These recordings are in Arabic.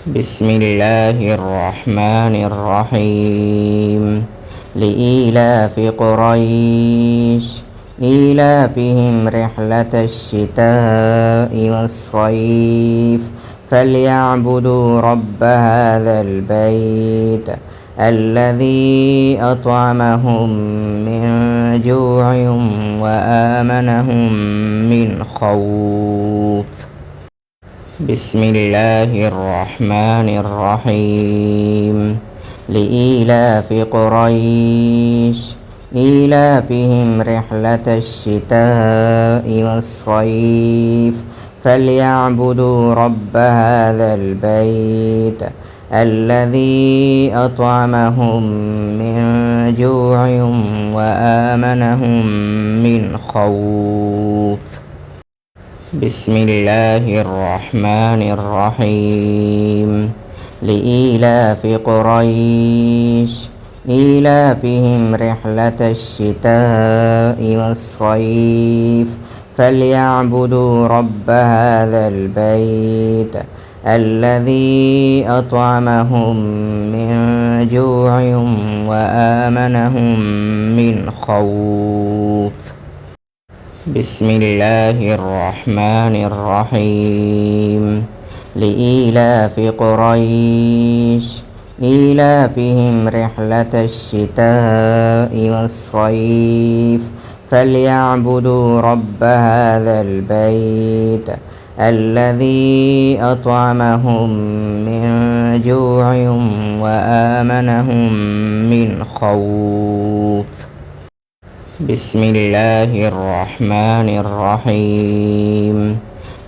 بسم الله الرحمن الرحيم لإيلاف قريش إيلافهم رحلة الشتاء والصيف فليعبدوا رب هذا البيت الذي أطعمهم من جوع وآمنهم من خوف. بسم الله الرحمن الرحيم لإيلاف قريش إيلافهم رحلة الشتاء والصيف فليعبدوا رب هذا البيت الذي أطعمهم من جوع وآمنهم من خوف. بسم الله الرحمن الرحيم لإيلاف قريش إيلافهم رحلة الشتاء والصيف فليعبدوا رب هذا البيت الذي أطعمهم من جوع وآمنهم من خوف. بسم الله الرحمن الرحيم لإيلاف قريش إيلافهم رحلة الشتاء والصيف فليعبدوا رب هذا البيت الذي أطعمهم من جوع وآمنهم من خوف. بسم الله الرحمن الرحيم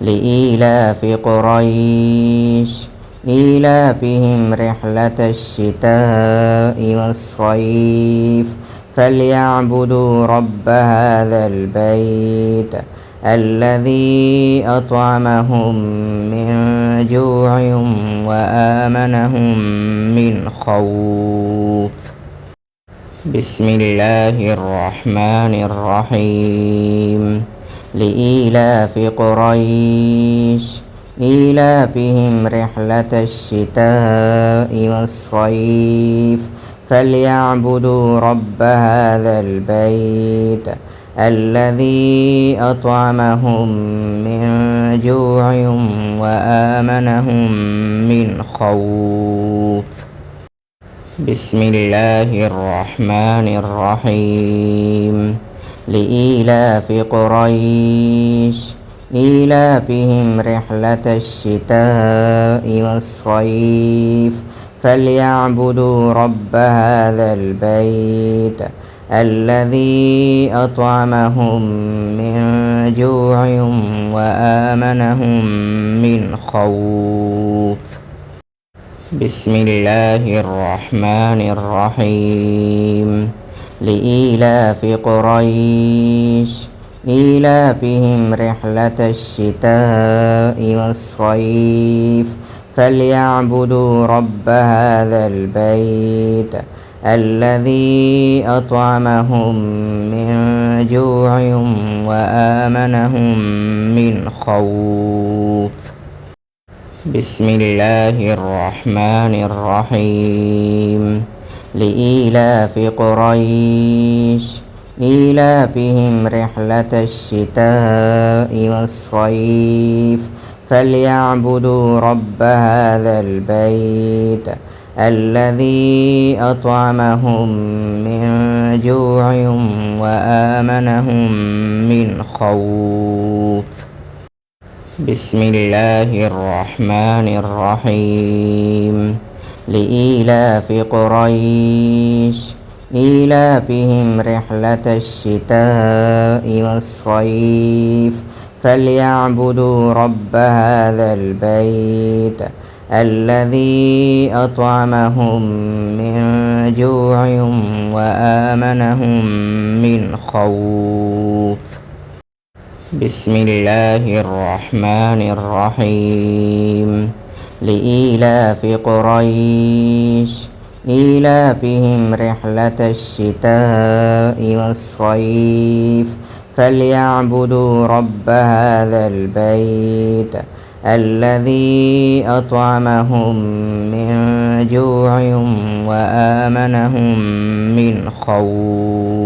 لإيلاف قريش إيلافهم رحلة الشتاء والصيف فليعبدوا رب هذا البيت الذي أطعمهم من جوع وآمنهم من خوف. بسم الله الرحمن الرحيم لإيلاف قريش إيلافهم رحلة الشتاء والصيف فليعبدوا رب هذا البيت الذي أطعمهم من جوع وآمنهم من خوف. بسم الله الرحمن الرحيم لإيلاف قريش إيلافهم رحلة الشتاء والصيف فليعبدوا رب هذا البيت الذي أطعمهم من جوع وآمنهم من خوف. بسم الله الرحمن الرحيم لإيلاف قريش إيلافهم رحلة الشتاء والصيف فليعبدوا رب هذا البيت الذي أطعمهم من جوع وآمنهم من خوف. بسم الله الرحمن الرحيم لإيلاف قريش إيلافهم رحلة الشتاء والصيف فليعبدوا رب هذا البيت الذي أطعمهم من جوع وآمنهم من خوف. بسم الله الرحمن الرحيم لإيلاف قريش إيلافهم رحلة الشتاء والصيف فليعبدوا رب هذا البيت الذي أطعمهم من جوع وآمنهم من خوف. بسم الله الرحمن الرحيم لإيلاف قريش إيلافهم رحلة الشتاء والصيف فليعبدوا رب هذا البيت الذي أطعمهم من جوع وآمنهم من خوف.